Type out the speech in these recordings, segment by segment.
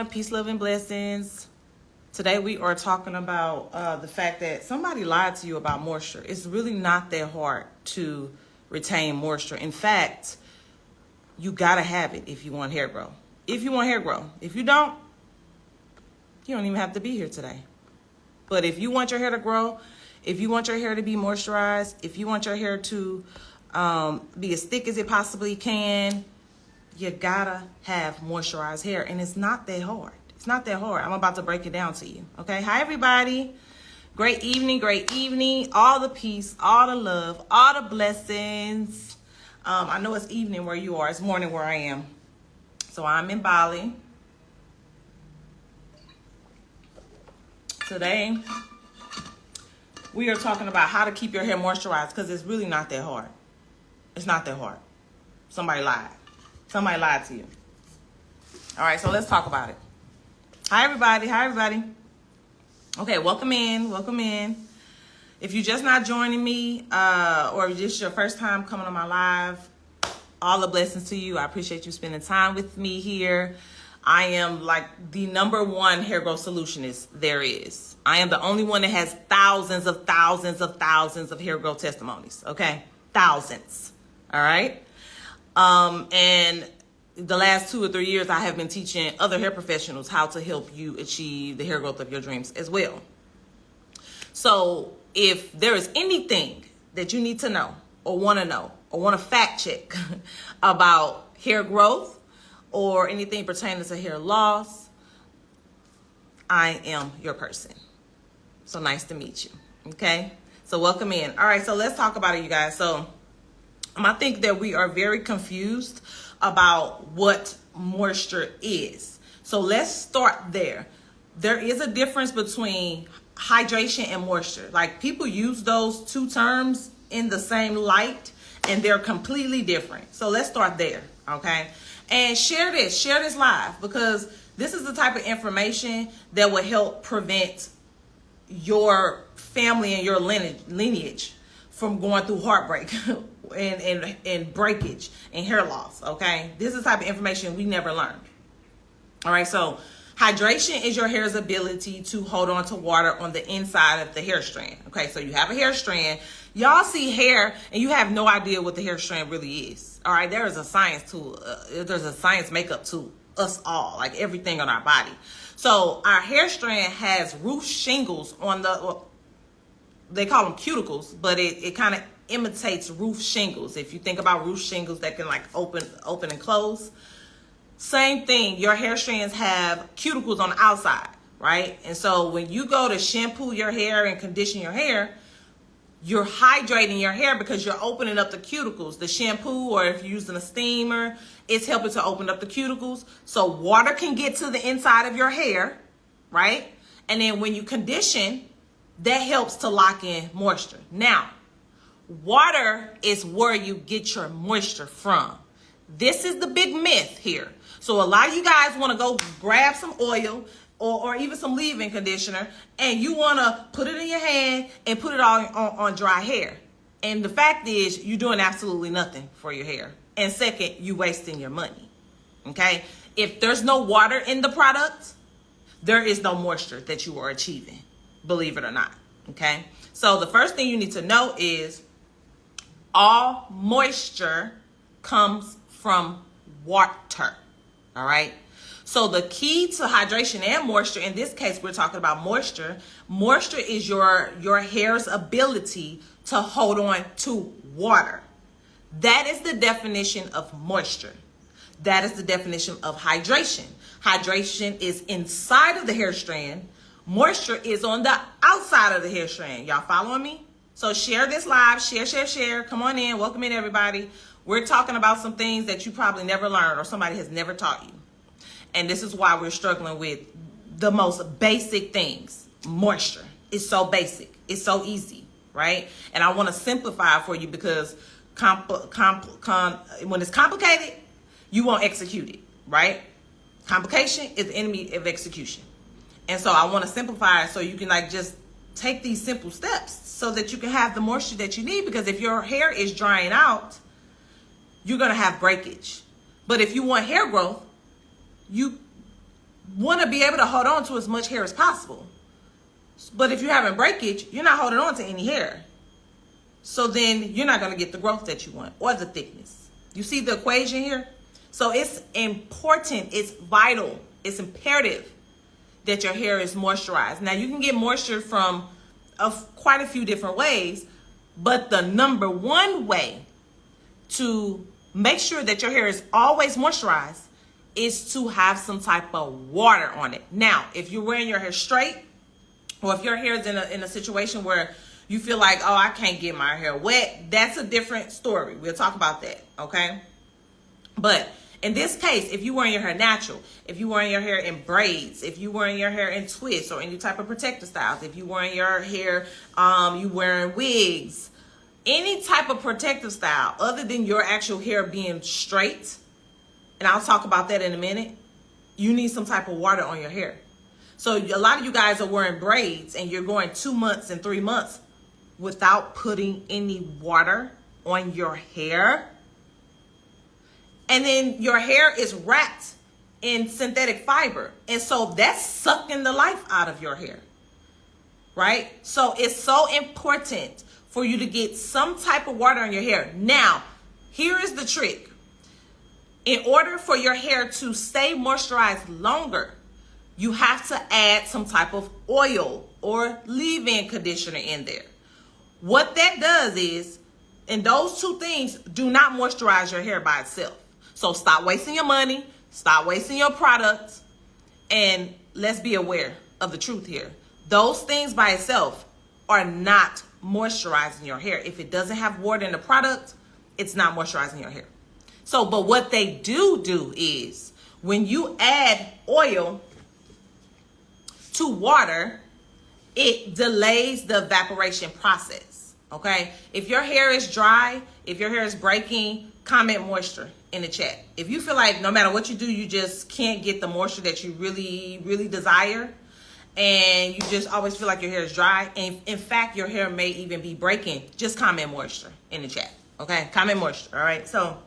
Peace, love, and blessings. Today we are talking about the fact that somebody lied to you about moisture. It's really not that hard to retain moisture. In fact, you gotta have it if you want hair growth. If you want hair growth. If you don't even have to be here today. But if you want your hair to grow, if you want your hair to be moisturized, if you want your hair to be as thick as it possibly can, you gotta have moisturized hair, and it's not that hard. It's not that hard. I'm about to break it down to you. Okay. Hi, everybody. Great evening. Great evening. All the peace, all the love, all the blessings. I know it's evening where you are. It's morning where I am. So I'm in Bali. Today, we are talking about how to keep your hair moisturized because it's really not that hard. It's not that hard. Somebody lied. Somebody lied to you. All right, so let's talk about it. Hi, everybody. Hi, everybody. Okay, welcome in. Welcome in. If you're just not joining me or if this is your first time coming on my live, all the blessings to you. I appreciate you spending time with me here. I am like the #1 hair growth solutionist there is. I am the only one that has thousands of hair growth testimonies, okay? Thousands, all right? And the last 2 or 3 years, I have been teaching other hair professionals how to help you achieve the hair growth of your dreams as well. So if there is anything that you need to know or want to fact check about hair growth or anything pertaining to hair loss, I am your person. So nice to meet you. Okay. So welcome in. All right. So let's talk about it, you guys. So I think that we are very confused about what moisture is. So let's start there. There is a difference between hydration and moisture. Like, people use those two terms in the same light and they're completely different. So let's start there, okay? And share this live, because this is the type of information that will help prevent your family and your lineage from going through heartbreak and breakage and hair loss, okay? This is the type of information we never learned. All right, so hydration is your hair's ability to hold on to water on the inside of the hair strand, okay? So you have a hair strand. Y'all see hair and you have no idea what the hair strand really is, all right? There is a science to there's a science makeup to us all, like everything on our body. So our hair strand has roof shingles on they call them cuticles, but it kind of imitates roof shingles. If you think about roof shingles that can like open and close, same thing. Your hair strands have cuticles on the outside, right? And so when you go to shampoo your hair and condition your hair, you're hydrating your hair because you're opening up the cuticles. The shampoo, or if you're using a steamer, it's helping to open up the cuticles so water can get to the inside of your hair, right? And then when you condition, that helps to lock in moisture. Now, water is where you get your moisture from. This is the big myth here. So a lot of you guys want to go grab some oil or even some leave-in conditioner, and you want to put it in your hand and put it on dry hair. And the fact is, you're doing absolutely nothing for your hair. And second, you're wasting your money. Okay? If there's no water in the product, there is no moisture that you are achieving, believe it or not. Okay? So the first thing you need to know is all moisture comes from water. All right? So the key to hydration and moisture, in this case, we're talking about moisture. Moisture is your hair's ability to hold on to water. That is the definition of moisture. That is the definition of hydration. Hydration is inside of the hair strand. Moisture is on the outside of the hair strand. Y'all following me? So share this live. Share. Come on in. Welcome in, everybody. We're talking about some things that you probably never learned or somebody has never taught you. And this is why we're struggling with the most basic things. Moisture. It's so basic. It's so easy, right? And I want to simplify it for you because when it's complicated, you won't execute it, right? Complication is the enemy of execution. And so I want to simplify it so you can like just take these simple steps so that you can have the moisture that you need. Because if your hair is drying out, you're going to have breakage. But if you want hair growth, want to be able to hold on to as much hair as possible. But if you're having breakage, you're not holding on to any hair. So then you're not going to get the growth that you want or the thickness. You see the equation here? So it's important, it's vital, it's imperative that your hair is moisturized. Now you can get moisture from quite a few different ways, but the number one way to make sure that your hair is always moisturized is to have some type of water on it. Now, if you're wearing your hair straight, or if your hair is in a situation where you feel like, oh, I can't get my hair wet, that's a different story. We'll talk about that, okay? But in this case, if you're wearing your hair natural, if you're wearing your hair in braids, if you're wearing your hair in twists or any type of protective styles, if you're wearing your hair, you wearing wigs, any type of protective style other than your actual hair being straight, and I'll talk about that in a minute, you need some type of water on your hair. So a lot of you guys are wearing braids and you're going 2 months and 3 months without putting any water on your hair. And then your hair is wrapped in synthetic fiber. And so that's sucking the life out of your hair, right? So it's so important for you to get some type of water on your hair. Now, here is the trick. In order for your hair to stay moisturized longer, you have to add some type of oil or leave-in conditioner in there. What that does is, and those two things do not moisturize your hair by itself. So stop wasting your money, stop wasting your product, and let's be aware of the truth here. Those things by itself are not moisturizing your hair. If it doesn't have water in the product, it's not moisturizing your hair. So, but what they do is, when you add oil to water, it delays the evaporation process, okay? If your hair is dry, if your hair is breaking, comment moisture in the chat. If you feel like no matter what you do, you just can't get the moisture that you really, really desire, and you just always feel like your hair is dry, and in fact, your hair may even be breaking, just comment moisture in the chat, okay? Comment moisture, all right? So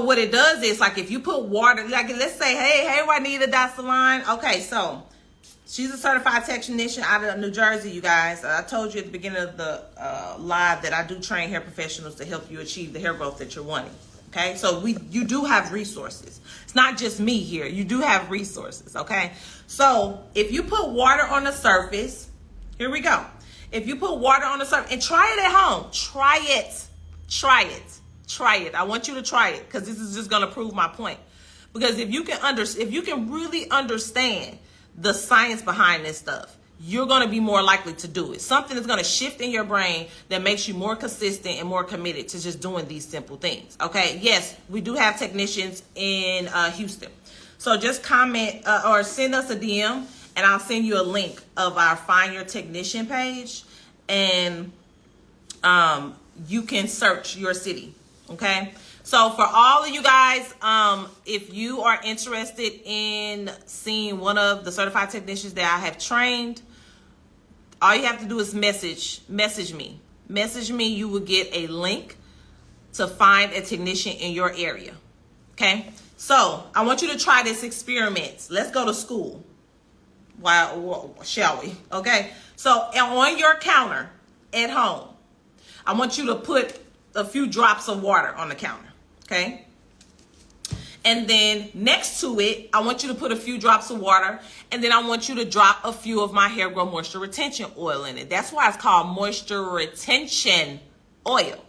what it does is, like, if you put water, like, let's say, hey, Juanita Dasaline. Okay, so she's a certified technician out of New Jersey, you guys. I told you at the beginning of the live that I do train hair professionals to help you achieve the hair growth that you're wanting. Okay, so you do have resources. It's not just me here. You do have resources, okay? So if you put water on the surface, here we go. If you put water on the surface, and try it at home. Try it. I want you to try it, because this is just going to prove my point. Because if you can really understand the science behind this stuff, you're going to be more likely to do it. Something is going to shift in your brain that makes you more consistent and more committed to just doing these simple things. Okay. Yes, we do have technicians in Houston. So just comment or send us a DM, and I'll send you a link of our Find Your Technician page, and you can search your city. Okay, so for all of you guys, if you are interested in seeing one of the certified technicians that I have trained, all you have to do is message me. You will get a link to find a technician in your area. Okay, so I want you to try this experiment. Let's go to school. Shall we? Okay, so on your counter at home, I want you to put a few drops of water on the counter, okay? And then next to it, I want you to put a few drops of water, and then I want you to drop a few of my Hair Grow Moisture Retention Oil in it. That's why it's called Moisture Retention Oil,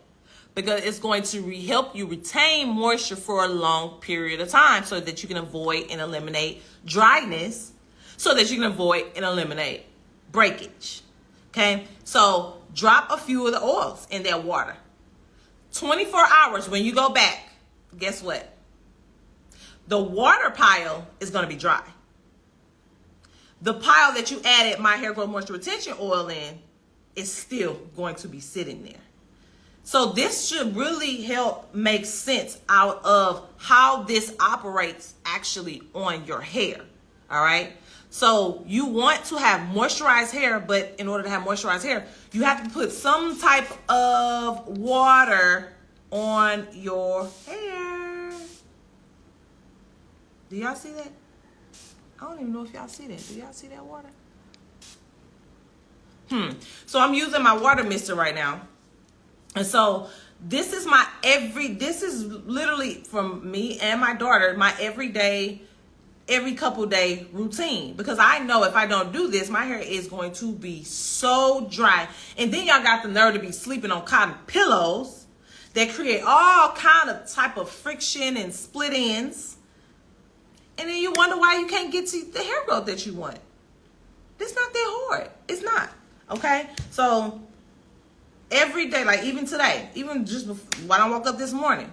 because it's going to help you retain moisture for a long period of time so that you can avoid and eliminate dryness, so that you can avoid and eliminate breakage, okay? So drop a few of the oils in that water. 24 hours, when you go back, guess what? The water pile is going to be dry. The pile that you added my Hair Growth Moisture Retention Oil in is still going to be sitting there. So this should really help make sense out of how this operates actually on your hair. All right. So you want to have moisturized hair, but in order to have moisturized hair, you have to put some type of water on your hair. Do y'all see that? I don't even know if y'all see that. Do y'all see that water? So I'm using my water mister right now. And so this is this is literally from me and my daughter, my every couple day routine. Because I know if I don't do this, my hair is going to be so dry. And then y'all got the nerve to be sleeping on cotton pillows that create all kind of type of friction and split ends. And then you wonder why you can't get to the hair growth that you want. It's not that hard. It's not. Okay? So every day, like even today, even just when I woke up this morning,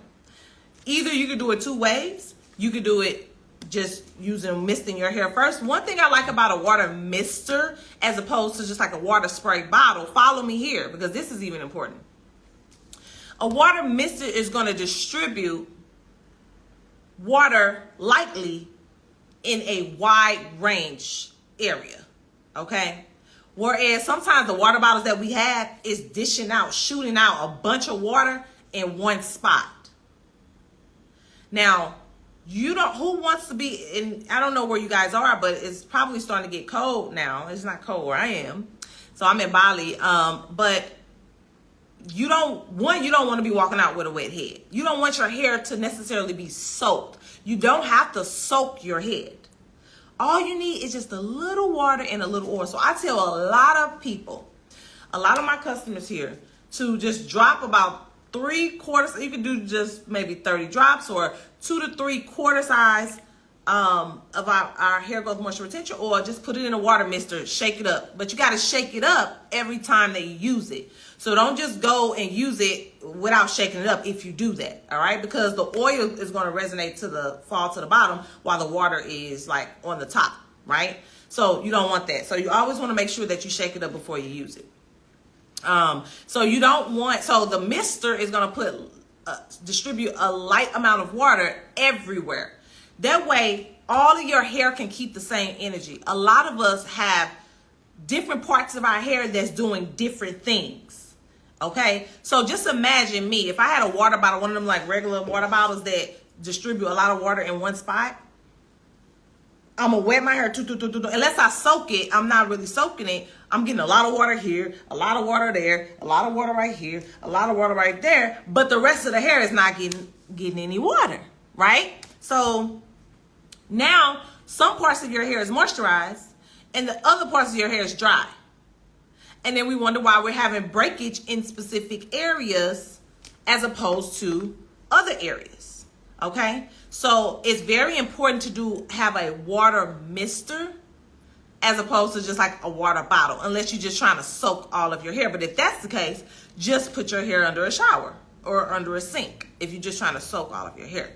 either you could do it 2 ways. You could do it just using misting your hair first. One thing I like about a water mister as opposed to just like a water spray bottle, follow me here because this is even important. A water mister is going to distribute water lightly in a wide range area, okay? Whereas sometimes the water bottles that we have is dishing out, shooting out a bunch of water in one spot. Now, who wants to be in, I don't know where you guys are, but it's probably starting to get cold now. It's not cold where I am. So I'm in Bali. But you don't want to be walking out with a wet head. You don't want your hair to necessarily be soaked. You don't have to soak your head. All you need is just a little water and a little oil. So I tell a lot of people, a lot of my customers here, to just drop about 3/4. You can do just maybe 30 drops or 2 to 3/4 size of our hair growth moisture retention, or just put it in a water mister, shake it up. But you got to shake it up every time that you use it. So don't just go and use it without shaking it up if you do that, all right? Because the oil is going to resonate fall to the bottom while the water is like on the top, right? So you don't want that. So you always want to make sure that you shake it up before you use it. So the mister is going to distribute a light amount of water everywhere. That way, all of your hair can keep the same energy. A lot of us have different parts of our hair that's doing different things. Okay, so just imagine me. If I had a water bottle, one of them like regular water bottles that distribute a lot of water in one spot, I'm gonna wet my hair. Unless I soak it, I'm not really soaking it. I'm getting a lot of water here, a lot of water there, a lot of water right here, a lot of water right there. But the rest of the hair is not getting any water, right? So now some parts of your hair is moisturized and the other parts of your hair is dry. And then we wonder why we're having breakage in specific areas as opposed to other areas, okay? So it's very important to have a water mister as opposed to just like a water bottle, unless you're just trying to soak all of your hair. But if that's the case, just put your hair under a shower or under a sink if you're just trying to soak all of your hair,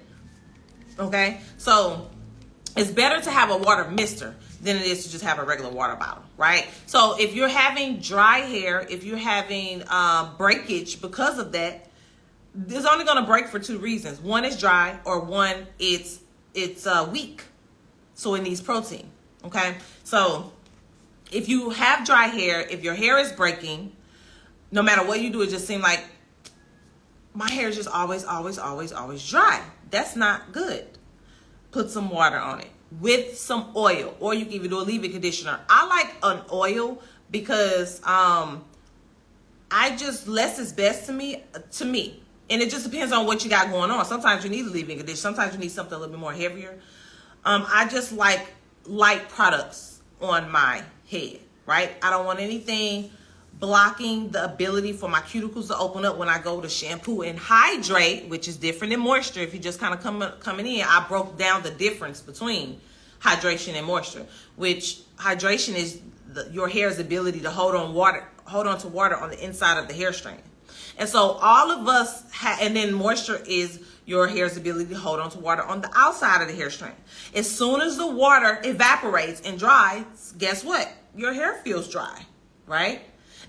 okay? So it's better to have a water mister than it is to just have a regular water bottle, right? So if you're having dry hair, if you're having breakage because of that, it's only going to break for 2 reasons. One is dry, or one it's weak, so it needs protein, okay? So if you have dry hair, if your hair is breaking, no matter what you do, it just seems like my hair is just always dry. That's not good. Put some water on it with some oil, or you can even do a leave-in conditioner. I like an oil because less is best to me. And it just depends on what you got going on. Sometimes you need a leave-in conditioner. Sometimes you need something a little bit more heavier. I just like light products on my head, right? I don't want anything blocking the ability for my cuticles to open up when I go to shampoo and hydrate, which is different than moisture. If you just kind of coming in, I broke down the difference between hydration and moisture, which hydration is your hair's ability to hold on to water on the inside of the hair strand. And so all of us and then moisture is your hair's ability to hold on to water on the outside of the hair strand. As soon as the water evaporates and dries, guess what? Your hair feels dry, right?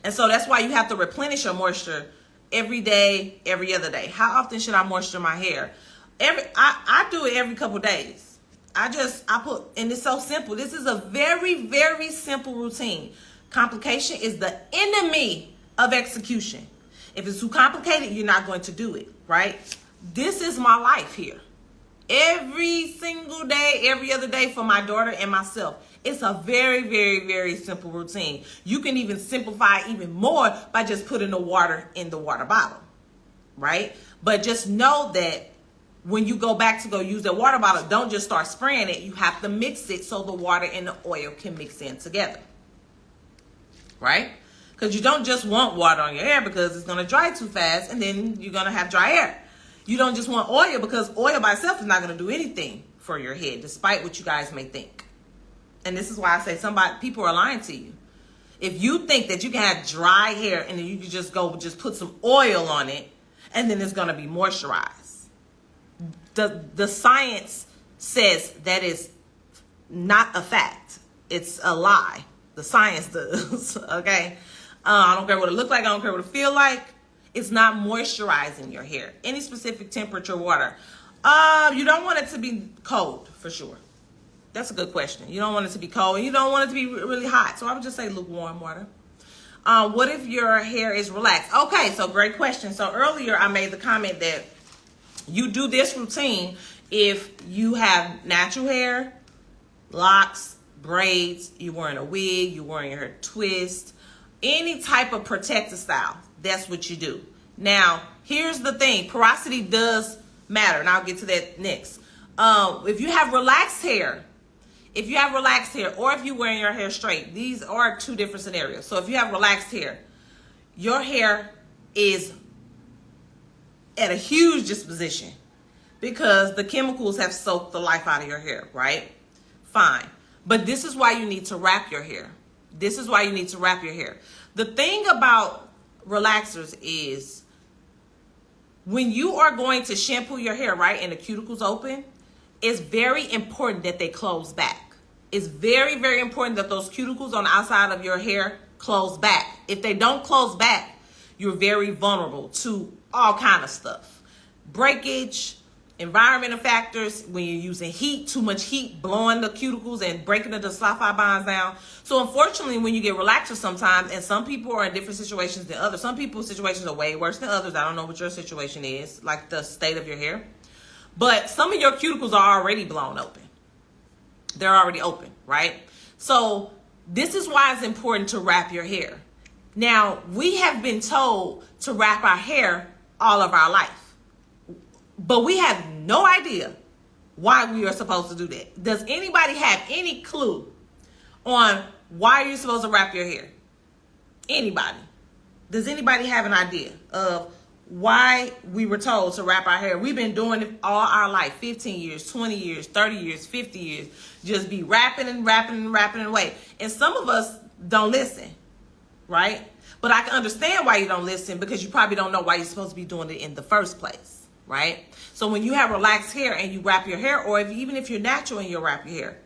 And so that's why you have to replenish your moisture every day, every other day. How often should I moisture my hair? I do it every couple days. I put, and it's so simple. This is a very, very simple routine. Complication is the enemy of execution. If it's too complicated, you're not going to do it, right? This is my life here. every single day, every other day for my daughter and myself. It's a very, very, very simple routine. You can even simplify even more by just putting the water in the water bottle, right? But just know that when you go back to go use that water bottle, don't just start spraying it. You have to mix it so the water and the oil can mix in together, right? Because you don't just want water on your hair because it's going to dry too fast and then you're going to have dry hair. You don't just want oil because oil by itself is not going to do anything for your head, despite what you guys may think. And this is why I say people are lying to you. If you think that you can have dry hair and then you can just put some oil on it and then it's going to be moisturized. The science says that is not a fact. It's a lie. The science does, okay? I don't care what it looks like. I don't care what it feel like. It's not moisturizing your hair. Any specific temperature water. You don't want it to be cold, for sure. That's a good question. You don't want it to be cold, and you don't want it to be really hot. So I would just say lukewarm water. What if your hair is relaxed? Okay, so great question. So earlier I made the comment that you do this routine if you have natural hair, locks, braids, you're wearing a wig, you're wearing your hair twist, any type of protective style. That's what you do. Now, here's the thing. Porosity does matter, and I'll get to that next. If you have relaxed hair, or if you're wearing your hair straight, these are two different scenarios. So if you have relaxed hair, your hair is at a huge disposition because the chemicals have soaked the life out of your hair, right? Fine. But this is why you need to wrap your hair. The thing about relaxers is when you are going to shampoo your hair, right, and the cuticles open, it's very important that they close back. It's very, very important that those cuticles on the outside of your hair close back. If they don't close back, you're very vulnerable to all kind of stuff. Breakage, environmental factors, when you're using heat, too much heat, blowing the cuticles and breaking the sulfide bonds down. So unfortunately, when you get relaxers sometimes, and some people are in different situations than others. Some people's situations are way worse than others. I don't know what your situation is, like the state of your hair. But some of your cuticles are already blown open. They're already open, right? So this is why it's important to wrap your hair. Now, we have been told to wrap our hair all of our life, but we have no idea why we are supposed to do that. Does anybody have any clue on why you're supposed to wrap your hair? Anybody? Does anybody have an idea of why we were told to wrap our hair? We've been doing it all our life, 15 years, 20 years, 30 years, 50 years, just be wrapping away. And some of us don't listen, right? But I can understand why you don't listen because you probably don't know why you're supposed to be doing it in the first place, right? So when you have relaxed hair and you wrap your hair, or even if you're natural and you wrap your hair,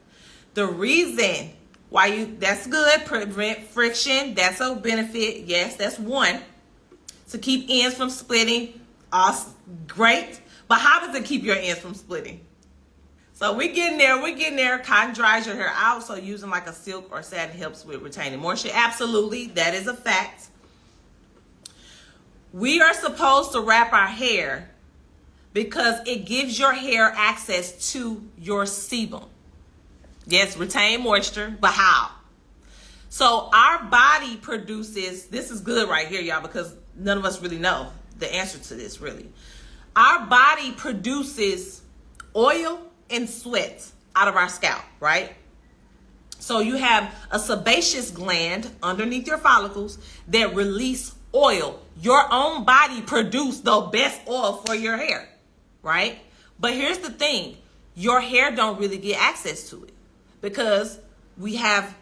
the reason why that's good, prevent friction, that's a benefit. Yes, that's one. To keep ends from splitting, awesome, great. But how does it keep your ends from splitting? So we're getting there. Cotton dries your hair out, so using like a silk or satin helps with retaining moisture. Absolutely, that is a fact. We are supposed to wrap our hair because it gives your hair access to your sebum. Yes, retain moisture, but how? So our body produces, this is good right here, y'all, because none of us really know the answer to this, really. Our body produces oil and sweat out of our scalp, right? So you have a sebaceous gland underneath your follicles that release oil. Your own body produces the best oil for your hair, right? But here's the thing. Your hair don't really get access to it because we have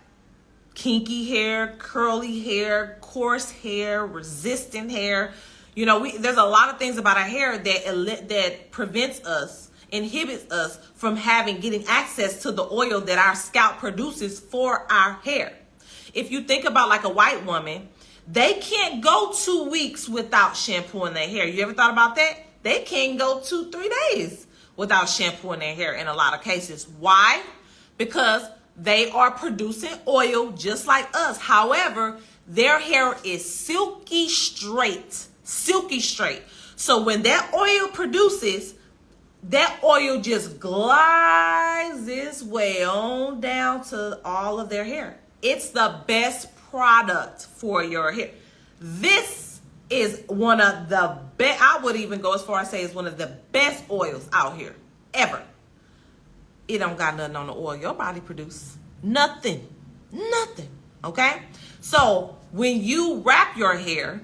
kinky hair, curly hair, coarse hair, resistant hair. You know, there's a lot of things about our hair that prevents us, inhibits us from getting access to the oil that our scalp produces for our hair. If you think about like a white woman, they can't go 2 weeks without shampooing their hair. You ever thought about that? They can't go 2-3 days without shampooing their hair in a lot of cases. Why? Because they are producing oil just like us. However, their hair is silky straight. So when that oil produces, that oil just glides its way on down to all of their hair. It's the best product for your hair. This is one of the best, I would even go as far as say it's one of the best oils out here ever. It don't got nothing on the oil your body produce. Nothing. Okay? So when you wrap your hair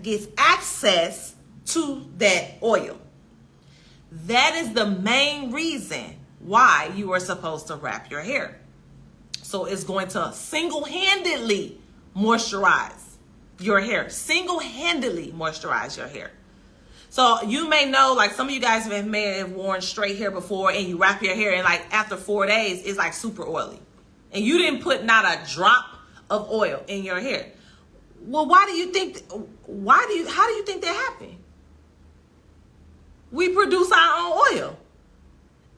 gets access to that oil. That is the main reason why you are supposed to wrap your hair. So it's going to single-handedly moisturize your hair. Single-handedly moisturize your hair. So you may know, like some of you guys may have worn straight hair before, and you wrap your hair, and like after 4 days, it's like super oily. And you didn't put not a drop of oil in your hair. Well, how do you think that happened? We produce our own oil,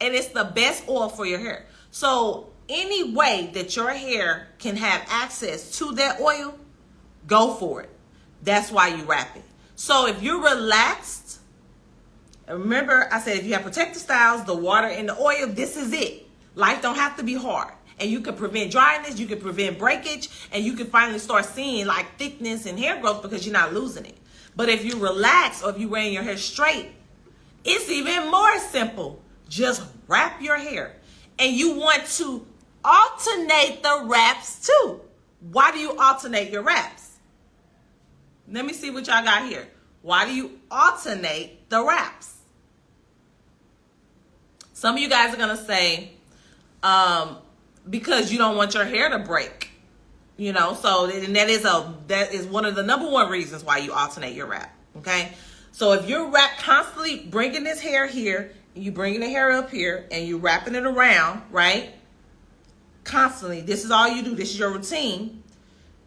and it's the best oil for your hair. So any way that your hair can have access to that oil, go for it. That's why you wrap it. So if you're relaxed, remember I said if you have protective styles, the water and the oil, this is it. Life don't have to be hard. And you can prevent dryness, you can prevent breakage, and you can finally start seeing like thickness and hair growth because you're not losing it. But if you relax or if you're wearing your hair straight, it's even more simple. Just wrap your hair. And you want to alternate the wraps too. Why do you alternate your wraps? Let me see what y'all got here. Why do you alternate the wraps? Some of you guys are going to say, because you don't want your hair to break. You know, so and that is one of the number one reasons why you alternate your wrap. Okay. So if you're constantly bringing this hair here, and you bringing the hair up here, and you wrapping it around, right? Constantly, this is all you do. This is your routine.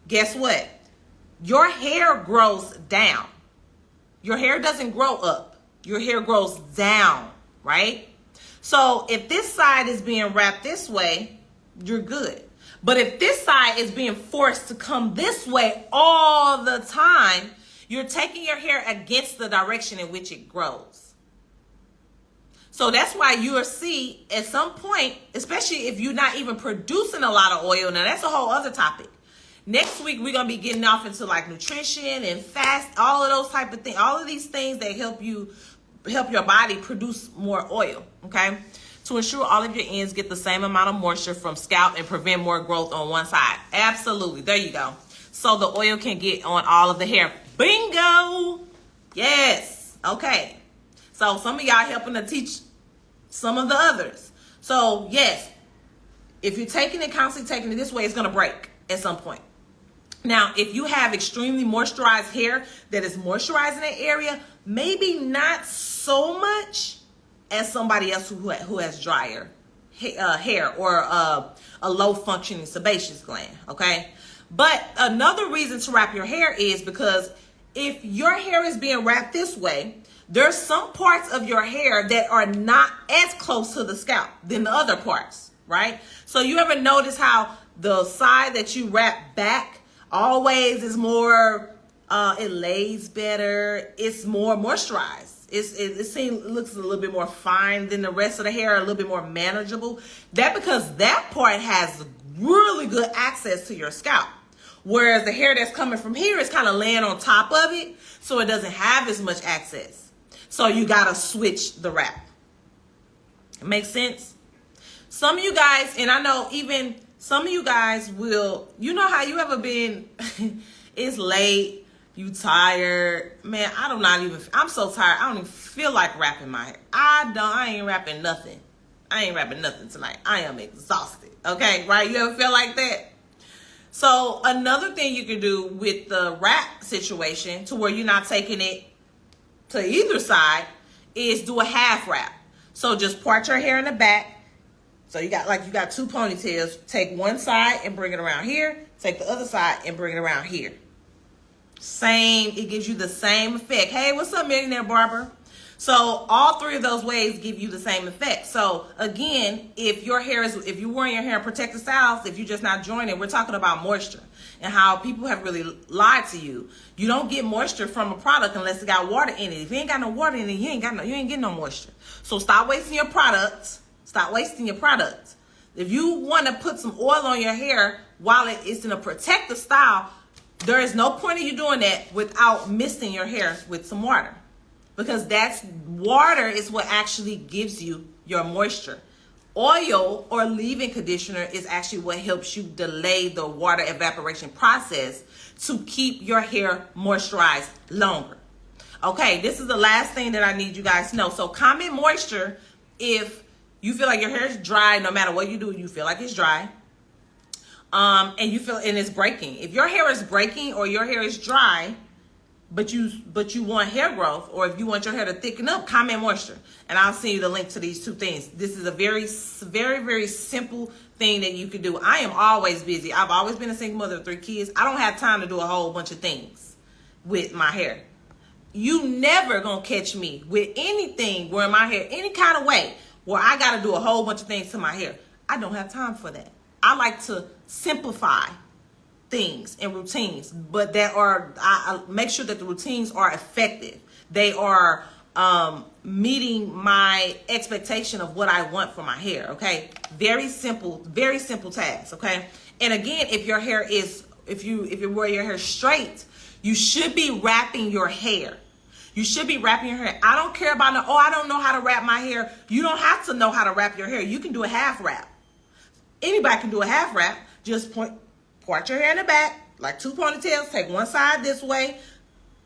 Guess what? Your hair grows down. Your hair doesn't grow up. Your hair grows down, right? So if this side is being wrapped this way, you're good. But if this side is being forced to come this way all the time, you're taking your hair against the direction in which it grows. So that's why you'll see at some point, especially if you're not even producing a lot of oil. Now that's a whole other topic. Next week, we're going to be getting off into like nutrition and fast, all of those type of things, all of these things that help your body produce more oil. Okay. To ensure all of your ends get the same amount of moisture from scalp and prevent more growth on one side. Absolutely. There you go. So the oil can get on all of the hair. Bingo. Yes. Okay. So some of y'all helping to teach some of the others. So yes, if you're constantly taking it this way, it's going to break at some point. Now, if you have extremely moisturized hair that is moisturizing that area, maybe not so much as somebody else who has drier hair or a low functioning sebaceous gland. Okay. But another reason to wrap your hair is because if your hair is being wrapped this way, there's some parts of your hair that are not as close to the scalp than the other parts, right? So you ever notice how the side that you wrap back always is more, it lays better, it's more moisturized. It looks a little bit more fine than the rest of the hair, a little bit more manageable. Because that part has really good access to your scalp. Whereas the hair that's coming from here is kind of laying on top of it, so it doesn't have as much access. So you got to switch the wrap. It makes sense? Some of you guys, and I know even some of you guys will, you know how you ever been, it's late, you tired. Man, I'm so tired. I don't even feel like wrapping my hair. I ain't wrapping nothing. I ain't wrapping nothing tonight. I am exhausted. Okay, right? You ever feel like that? So another thing you can do with the wrap situation to where you're not taking it to either side is do a half wrap. So just part your hair in the back. So you got two ponytails. Take one side and bring it around here. Take the other side and bring it around here. It gives you the same effect. Hey, what's up, Millionaire Barber? So all three of those ways give you the same effect. So again, if you're wearing your hair in protective styles, if you're just not joining, we're talking about moisture and how people have really lied to you. You don't get moisture from a product unless it got water in it. If you ain't got no water in it, you ain't getting no moisture. So stop wasting your products. Stop wasting your products. If you want to put some oil on your hair while it's in a protective style, there is no point in you doing that without misting your hair with some water. Because water is what actually gives you your moisture. Oil or leave-in conditioner is actually what helps you delay the water evaporation process to keep your hair moisturized longer. Okay, this is the last thing that I need you guys to know. So comment moisture if you feel like your hair is dry. No matter what you do, you feel like it's dry. And it's breaking. If your hair is breaking or your hair is dry, but you want hair growth, or if you want your hair to thicken up, comment moisture, and I'll send you the link to these two things. This is a very, very, very simple thing that you can do. I am always busy. I've always been a single mother of 3 kids. I don't have time to do a whole bunch of things with my hair. You never gonna catch me with anything where my hair, any kind of way, where I gotta do a whole bunch of things to my hair. I don't have time for that. I like to simplify things and routines, but I make sure that the routines are effective. They are meeting my expectation of what I want for my hair. Okay, very simple task. Okay, and again, if your hair is, if you wear your hair straight, you should be wrapping your hair. You should be wrapping your hair. I don't care about I don't know how to wrap my hair. You don't have to know how to wrap your hair. You can do a half wrap. Anybody can do a half wrap. Just part your hair in the back, like 2 ponytails. Take one side this way,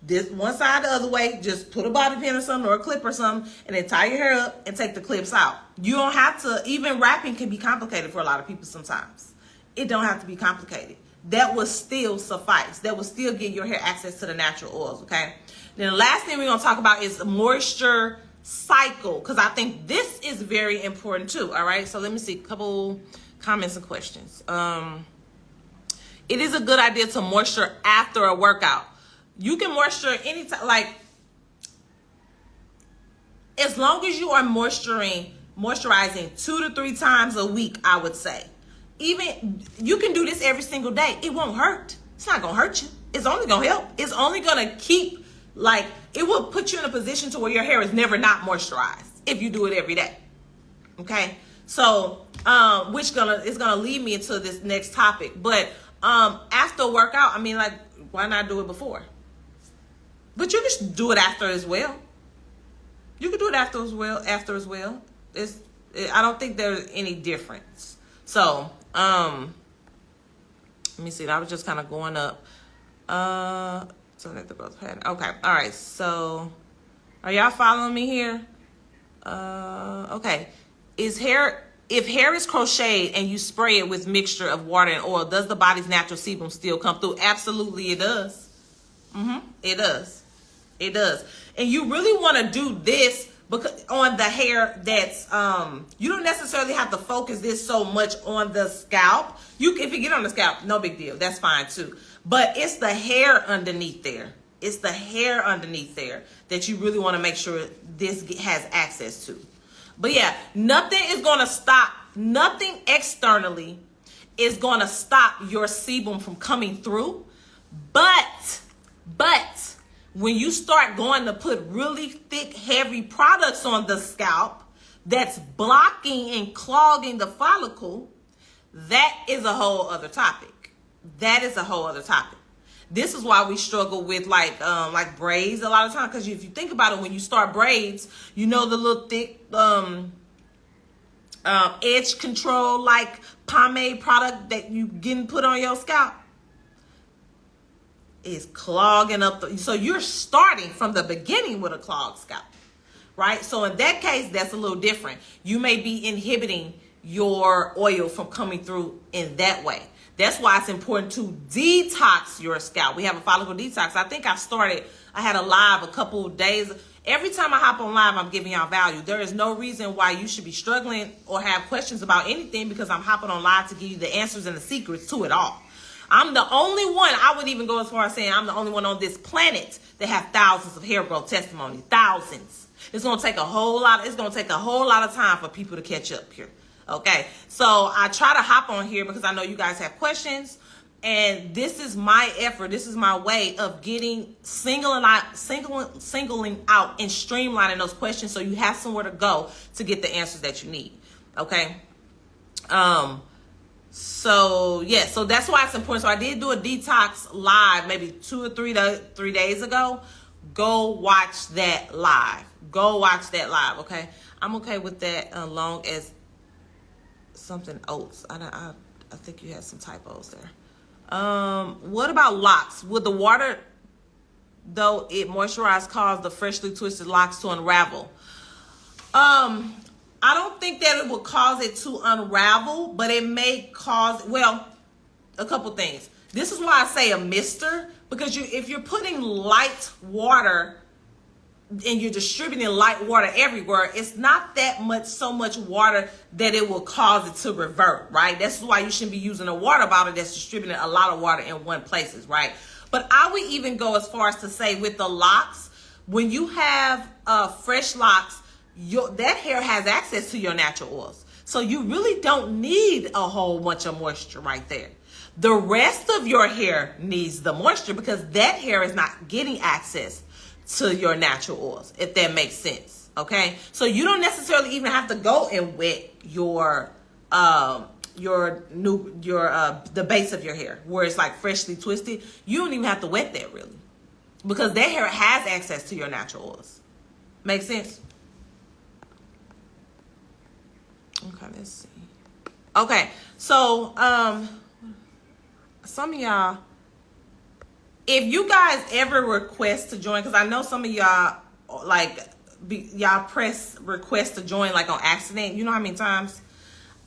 this one side the other way. Just put a bobby pin or something, or a clip or something, and then tie your hair up and take the clips out. You don't have to, even wrapping can be complicated for a lot of people sometimes. It don't have to be complicated. That will still suffice. That will still give your hair access to the natural oils, okay? Then the last thing we're going to talk about is the moisture cycle, because I think this is very important too, all right? So let me see a couple comments and questions. It is a good idea to moisture after a workout. You can moisture anytime, like as long as you are moisturizing 2 to 3 times a week, I would say. Even you can do this every single day. It won't hurt. It's not gonna hurt you. It's only gonna help. It's only gonna keep, like, it will put you in a position to where your hair is never not moisturized if you do it every day. Okay, so it's gonna lead me into this next topic. But after a workout, I mean, like, why not do it before? But you can do it after as well. You can do it after as well. I don't think there's any difference. So let me see. I was just kind of going up. So that the growth pattern. Okay. All right. So are y'all following me here? Okay. If hair is crocheted and you spray it with mixture of water and oil, does the body's natural sebum still come through? Absolutely, it does. It does. It does. And you really want to do this because on the hair that's you don't necessarily have to focus this so much on the scalp. If you get on the scalp, no big deal. That's fine too. But it's the hair underneath there. It's the hair underneath there that you really want to make sure this has access to. But yeah, nothing is going to stop. Nothing externally is going to stop your sebum from coming through. But when you start going to put really thick, heavy products on the scalp that's blocking and clogging the follicle, that is a whole other topic. That is a whole other topic. This is why we struggle with like braids a lot of times. Because if you think about it, when you start braids, you know the little thick edge control like pomade product that you getting put on your scalp is clogging up. So you're starting from the beginning with a clogged scalp, right? So in that case, that's a little different. You may be inhibiting your oil from coming through in that way. That's why it's important to detox your scalp. We have a follicle detox. I think I had a live a couple of days. Every time I hop on live, I'm giving y'all value. There is no reason why you should be struggling or have questions about anything because I'm hopping on live to give you the answers and the secrets to it all. I'm the only one, I would even go as far as saying I'm the only one on this planet that have thousands of hair growth testimonies. Thousands. It's going to take a whole lot. It's going to take a whole lot of time for people to catch up here. Okay. So I try to hop on here because I know you guys have questions, and this is my effort. This is my way of getting singling out and streamlining those questions, so you have somewhere to go to get the answers that you need. Okay. So yeah, so that's why it's important. So I did do a detox live maybe 2 or 3 days ago. Go watch that live. Go watch that live. Okay. I'm okay with that, long as something oats. I think you had some typos there. What about locks? Would the water, though it moisturized, cause the freshly twisted locks to unravel? I don't think that it would cause it to unravel, but it may cause, well, a couple things. This is why I say a mister, because if you're putting light water and you're distributing light water everywhere, it's not that much, so much water that it will cause it to revert, right? That's why you shouldn't be using a water bottle that's distributing a lot of water in one places, right? But I would even go as far as to say with the locks, when you have fresh locks, that hair has access to your natural oils. So you really don't need a whole bunch of moisture right there. The rest of your hair needs the moisture because that hair is not getting access to your natural oils, if that makes sense. Okay, so you don't necessarily even have to go and wet the base of your hair where it's like freshly twisted. You don't even have to wet that really, because that hair has access to your natural oils. Make sense? Okay, let's see. Okay, so some of y'all, if you guys ever request to join, because I know some of y'all y'all press request to join like on accident. You know how many times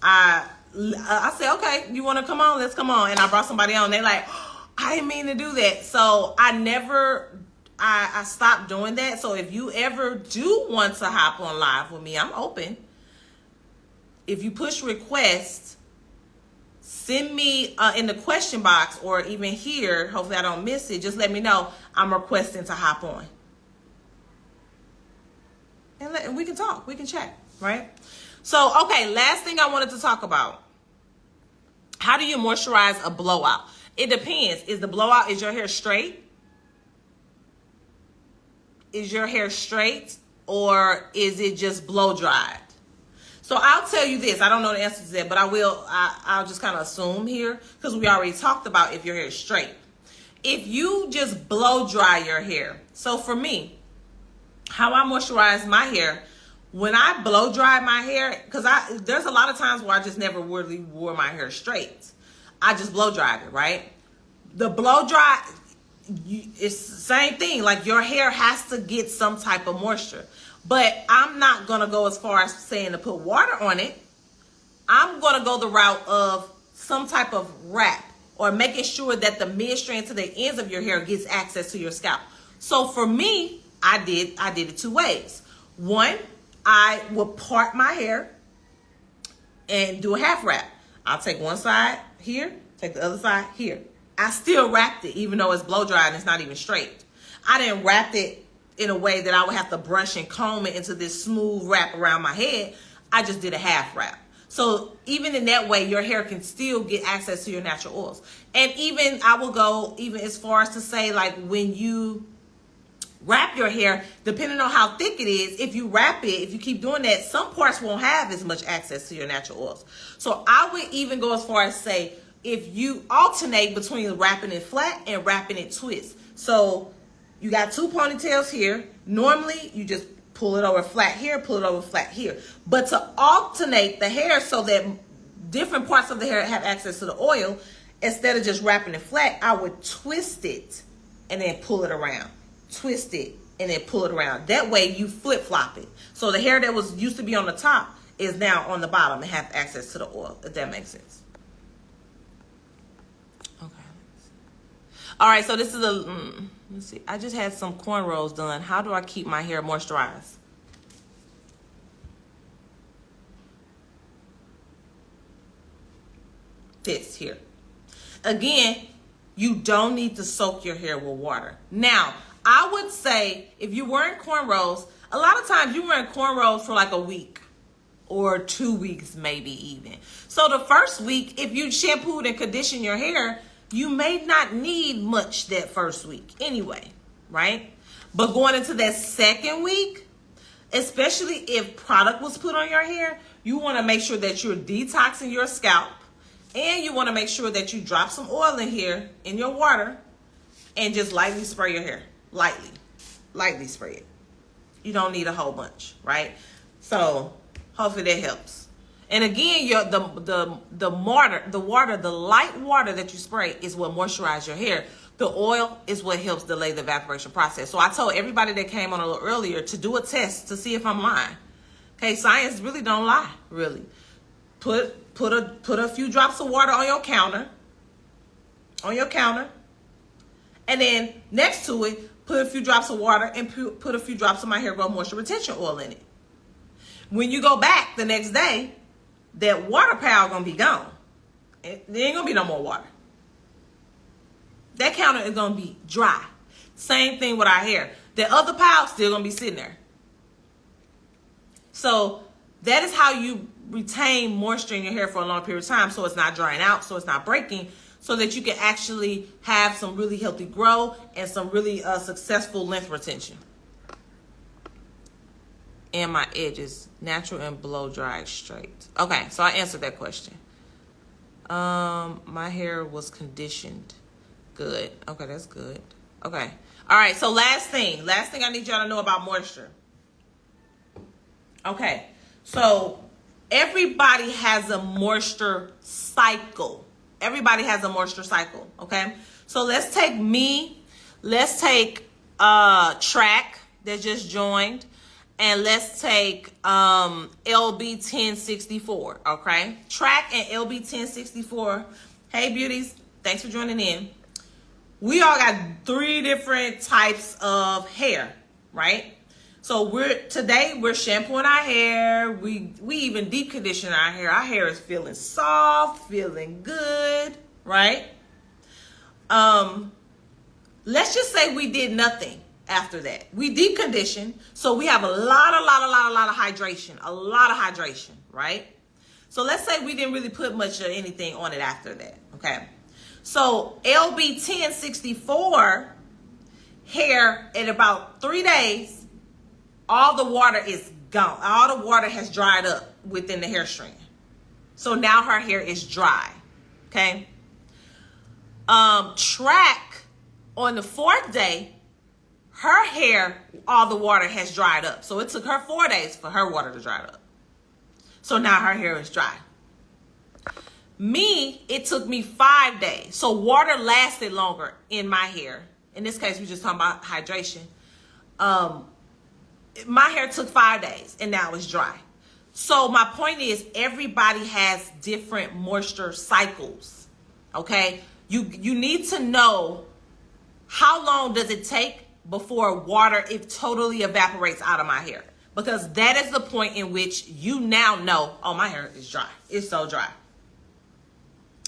I say, okay, you want to come on? Let's come on. And I brought somebody on. They're like, oh, I didn't mean to do that. So I stopped doing that. So if you ever do want to hop on live with me, I'm open. If you push request, send me in the question box or even here. Hopefully I don't miss it. Just let me know I'm requesting to hop on. And we can talk. We can chat, right? So, okay, last thing I wanted to talk about. How do you moisturize a blowout? It depends. Is your hair straight? Is your hair straight or is it just blow dried? So I'll tell you this. I don't know the answer to that, but I'll just kind of assume here because we already talked about if your hair is straight. If you just blow dry your hair. So for me, how I moisturize my hair, when I blow dry my hair, because there's a lot of times where I just never really wore my hair straight. I just blow dried it, right? The blow dry, it's the same thing. Like your hair has to get some type of moisture. But I'm not going to go as far as saying to put water on it. I'm going to go the route of some type of wrap or making sure that the mid-strand to the ends of your hair gets access to your scalp. So for me, I did it 2 ways. One, I will part my hair and do a half wrap. I'll take one side here, take the other side here. I still wrapped it even though it's blow dry and it's not even straight. I didn't wrap it in a way that I would have to brush and comb it into this smooth wrap around my head. I just did a half wrap. So even in that way, your hair can still get access to your natural oils. And even I will go even as far as to say, like when you wrap your hair, depending on how thick it is, if you wrap it, if you keep doing that, some parts won't have as much access to your natural oils. So I would even go as far as say, if you alternate between wrapping it flat and wrapping it twist. So you got 2 ponytails here. Normally, you just pull it over flat here, pull it over flat here. But to alternate the hair so that different parts of the hair have access to the oil, instead of just wrapping it flat, I would twist it and then pull it around. Twist it and then pull it around. That way, you flip-flop it. So the hair that was used to be on the top is now on the bottom and have access to the oil, if that makes sense. All right, so this is let's see. I just had some cornrows done. How do I keep my hair moisturized? This here. Again, you don't need to soak your hair with water. Now, I would say if you're wearing cornrows, A lot of times you wearing cornrows for like a week or 2 weeks, maybe even. So the first week, if you shampooed and conditioned your hair, you may not need much that first week anyway, right? But going into that second week, especially if product was put on your hair, you want to make sure that you're detoxing your scalp, and you want to make sure that you drop some oil in here in your water and just lightly spray your hair. Lightly spray it. You don't need a whole bunch, right? So hopefully that helps. And again, the light water that you spray is what moisturizes your hair. The oil is what helps delay the evaporation process. So I told everybody that came on a little earlier to do a test to see if I'm lying. Okay, science really don't lie, really. Put a few drops of water on your counter. And then next to it, put a few drops of water and put a few drops of my hair growth moisture retention oil in it. When you go back the next day, that water power gonna be gone. There ain't gonna be no more water. That counter is gonna be dry. Same thing with our hair. The other pile still gonna be sitting there. So that is how you retain moisture in your hair for a long period of time, so it's not drying out, so it's not breaking, so that you can actually have some really healthy growth and some really successful length retention. And my edges, natural and blow dry straight. Okay, so I answered that question. My hair was conditioned. Good. Okay, that's good. Okay. All right, so last thing I need y'all to know about moisture. Okay, so everybody has a moisture cycle. Okay? So let's take me. Let's take Track that just joined. And let's take LB 1064, okay? Track and LB 1064. Hey, beauties. Thanks for joining in. We all got 3 different types of hair, right? So today we're shampooing our hair. We even deep condition our hair. Our hair is feeling soft, feeling good, right? Let's just say we did nothing. After that, we deep condition, so we have a lot of hydration, right? So let's say we didn't really put much of anything on it after that, okay? So LB 1064 hair, in about 3 days, all the water is gone. All the water has dried up within the hair strand. So now her hair is dry, okay? Track, on the 4th day, her hair, all the water has dried up. So it took her 4 days for her water to dry up. So now her hair is dry. Me, it took me 5 days. So water lasted longer in my hair. In this case, we're just talking about hydration. My hair took 5 days and now it's dry. So my point is, everybody has different moisture cycles, okay? You need to know, how long does it take before water totally evaporates out of my hair? Because that is the point in which you now know, oh, my hair is dry. It's so dry.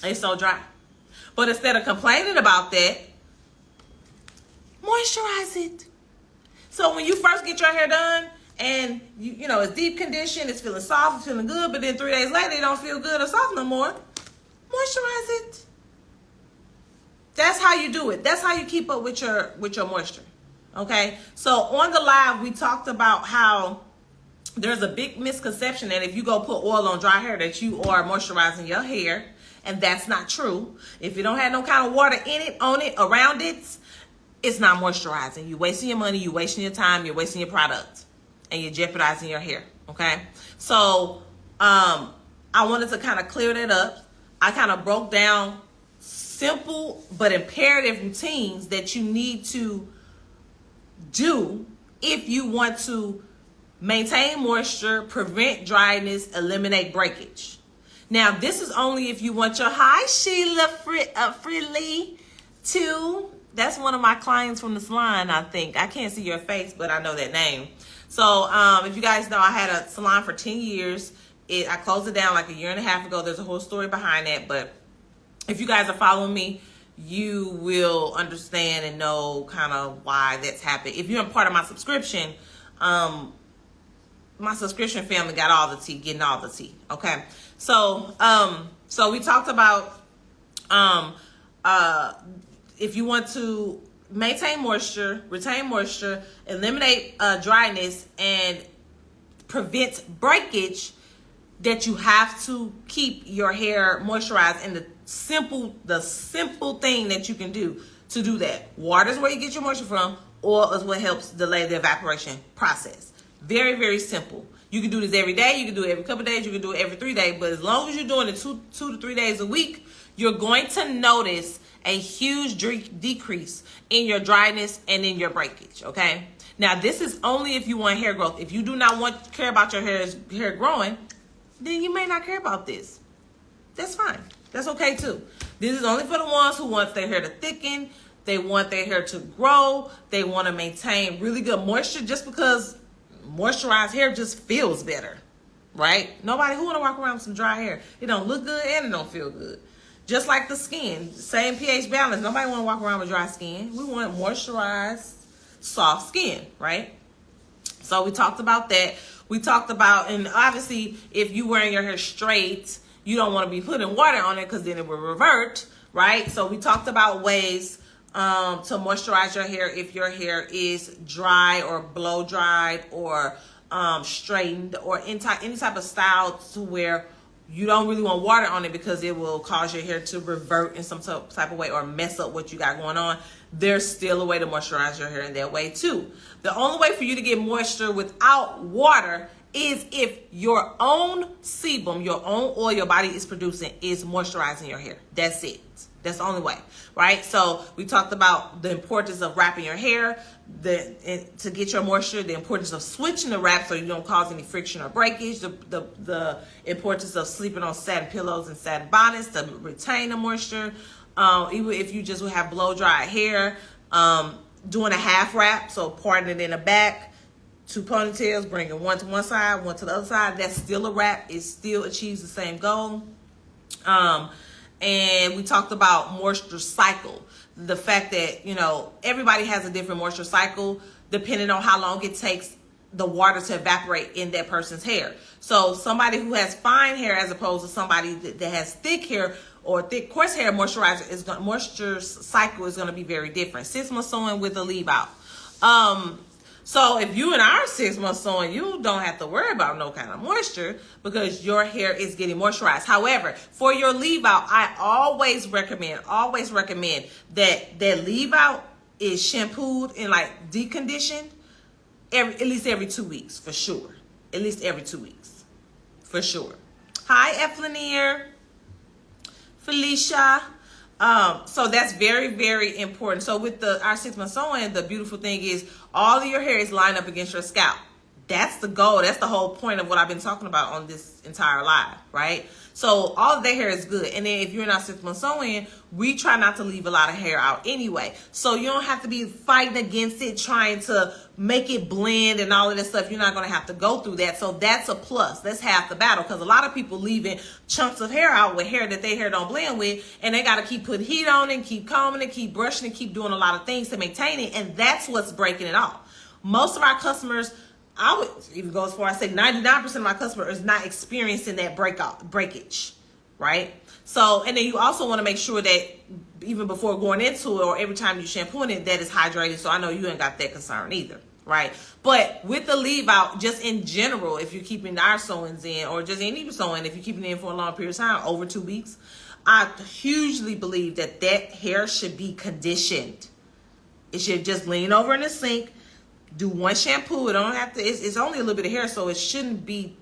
It's so dry. But instead of complaining about that, moisturize it. So when you first get your hair done and you know it's deep conditioned, it's feeling soft, it's feeling good, but then 3 days later it don't feel good or soft no more, moisturize it. That's how you do it. That's how you keep up with your moisture. Okay, so on the live, we talked about how there's a big misconception that if you go put oil on dry hair that you are moisturizing your hair, and that's not true. If you don't have no kind of water in it, on it, around it, it's not moisturizing. You're wasting your money, you're wasting your time, you're wasting your product, and you're jeopardizing your hair, okay? So I wanted to kind of clear that up. I kind of broke down simple but imperative routines that you need to do if you want to maintain moisture, prevent dryness, eliminate breakage. Now, this is only if you want your, hi Sheila Freely too. That's one of my clients from the salon, I think. I can't see your face, but I know that name. So if you guys know, I had a salon for 10 years. I closed it down like 1.5 years ago. There's a whole story behind that, but if you guys are following me, you will understand and know kind of why that's happened. If you're a part of my subscription, My subscription family got all the tea, getting all the tea. Okay. So we talked about if you want to maintain moisture, retain moisture, eliminate dryness, and prevent breakage, that you have to keep your hair moisturized. And the simple thing that you can do to do that. Water is where you get your moisture from. Oil is what helps delay the evaporation process. Very, very simple. You can do this every day. You can do it every couple of days. You can do it every 3 days. But as long as you're doing it two to 3 days a week, you're going to notice a huge decrease in your dryness and in your breakage, okay? Now, this is only if you want hair growth. If you do not care about your hair growing, then you may not care about this. That's fine. That's okay, too. This is only for the ones who want their hair to thicken. They want their hair to grow. They want to maintain really good moisture, just because moisturized hair just feels better, right? Nobody who want to walk around with some dry hair. It don't look good and it don't feel good. Just like the skin, same pH balance. Nobody want to walk around with dry skin. We want moisturized, soft skin, right? So we talked about that. We talked about, and obviously, if you wearing your hair straight, you don't want to be putting water on it because then it will revert, right? So we talked about ways to moisturize your hair if your hair is dry or blow dried or straightened or any type of style to where you don't really want water on it because it will cause your hair to revert in some type of way or mess up what you got going on. There's still a way to moisturize your hair in that way too. The only way for you to get moisture without water is if your own sebum, your own oil your body is producing, is moisturizing your hair. That's it. That's the only way, right? So we talked about the importance of wrapping your hair to get your moisture, the importance of switching the wrap so you don't cause any friction or breakage, the importance of sleeping on satin pillows and satin bonnets to retain the moisture. Even if you just would have blow dry hair, doing a half wrap, so parting it in the back, 2 ponytails, bringing one to one side, one to the other side. That's still a wrap. It still achieves the same goal. And we talked about moisture cycle. The fact that, you know, everybody has a different moisture cycle depending on how long it takes the water to evaporate in that person's hair. So somebody who has fine hair as opposed to somebody that has thick hair or thick coarse hair, moisture cycle is going to be very different. 6 months sewing with a leave out. So if you in our 6 months sewing, you don't have to worry about no kind of moisture because your hair is getting moisturized. However, for your leave out, I always recommend that leave out is shampooed and like deconditioned at least every 2 weeks for sure. At least every 2 weeks for sure. Hi, Eflanier, Felicia. So that's very, very important. So with our 6 months sewing, the beautiful thing is all of your hair is lined up against your scalp. That's the goal. That's the whole point of what I've been talking about on this entire live, right? So all of their hair is good. And then if you're in our 6 months sewing, we try not to leave a lot of hair out anyway. So you don't have to be fighting against it, trying to make it blend and all of this stuff. You're not going to have to go through that. So that's a plus. That's half the battle, because a lot of people leaving chunks of hair out with hair that their hair don't blend with, and they got to keep putting heat on it, keep combing it, keep brushing it, keep doing a lot of things to maintain it. And that's what's breaking it off. Most of our customers, I would even go as far as say 99% of my customers is not experiencing that breakage, right? So, and then you also want to make sure that even before going into it or every time you shampooing it, that it's hydrated. So I know you ain't got that concern either, right? But with the leave out, just in general, if you're keeping our sewings in, or just any sewing, if you're keeping it in for a long period of time, over 2 weeks, I hugely believe that hair should be conditioned. It should just lean over in the sink. Do one shampoo. It don't have to. It's only a little bit of hair, so it shouldn't be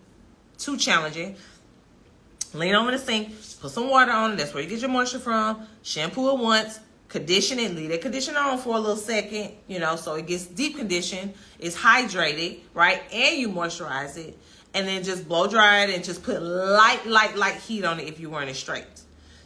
too challenging. Lean over the sink. Put some water on it. That's where you get your moisture from. Shampoo it once. Condition it. Leave that conditioner on for a little second. You know, so it gets deep conditioned. It's hydrated, right? And you moisturize it, and then just blow dry it and just put light heat on it if you're wearing it straight.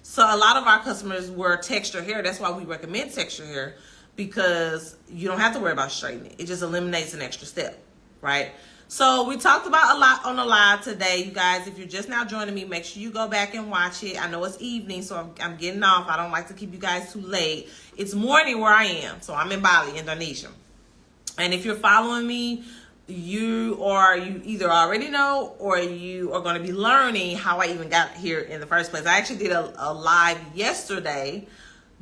So a lot of our customers wear texture hair. That's why we recommend texture hair, because you don't have to worry about straightening it. It just eliminates an extra step, right? So we talked about a lot on the live today, you guys. If you're just now joining me, make sure you go back and watch it. I know it's evening, so I'm getting off. I don't like to keep you guys too late. It's morning where I am, so I'm in Bali, Indonesia. And if you're following me you either already know or you are going to be learning how I even got here in the first place. I actually did a live yesterday.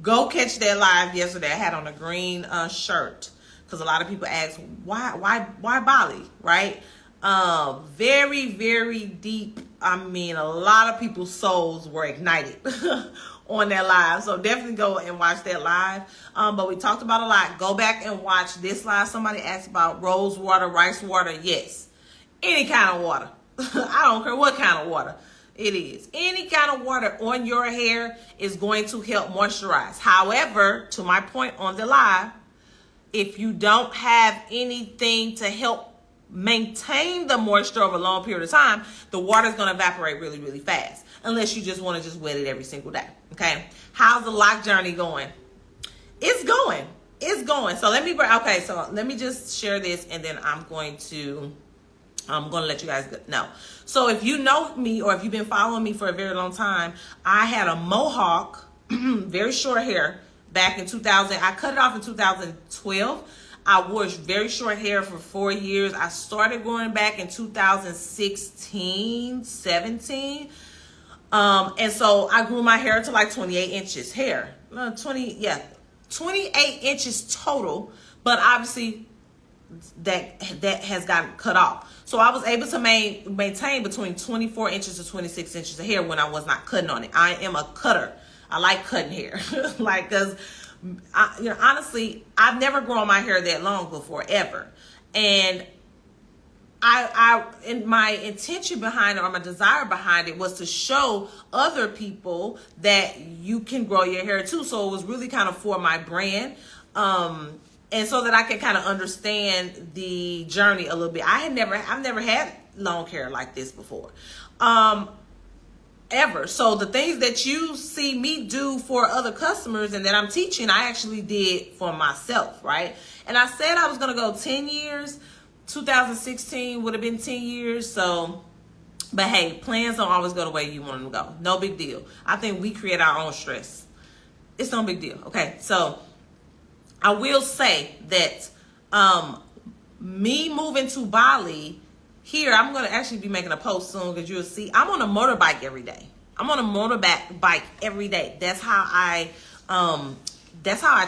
Go catch that live yesterday. I had on a green shirt because a lot of people ask why Bali, right? Very, very deep. I mean, a lot of people's souls were ignited on that live. So definitely go and watch that live. But we talked about a lot. Go back and watch this live. Somebody asked about rose water, rice water. Yes. Any kind of water. I don't care what kind of water it is. Any kind of water on your hair is going to help moisturize. However, to my point on the live, if you don't have anything to help maintain the moisture over a long period of time, the water is going to evaporate really, really fast. Unless you just want to just wet it every single day. Okay. How's the lock journey going? It's going. It's going. So let me just share this, and then I'm going to let you guys know. So if you know me, or if you've been following me for a very long time, I had a mohawk, very short hair back in 2000. I cut it off in 2012. I wore very short hair for 4 years. I started growing back in 2016, 17. And so I grew my hair to like 28 inches hair. 28 inches total. But obviously that has gotten cut off. So I was able to maintain between 24 inches to 26 inches of hair when I was not cutting on it. I am a cutter. I like cutting hair. Like, cause honestly, I've never grown my hair that long before, ever. And and my intention behind it, or my desire behind it, was to show other people that you can grow your hair too. So it was really kind of for my brand. And so that I can kind of understand the journey a little bit. I've never had long hair like this before. Ever. So the things that you see me do for other customers and that I'm teaching, I actually did for myself, right? And I said I was going to go 10 years. 2016 would have been 10 years. So, but hey, plans don't always go the way you want them to go. No big deal. I think we create our own stress. It's no big deal. Okay. So I will say that me moving to Bali, here, I'm going to actually be making a post soon, because you'll see I'm on a motorbike every day. I'm on a motorbike every day. That's how I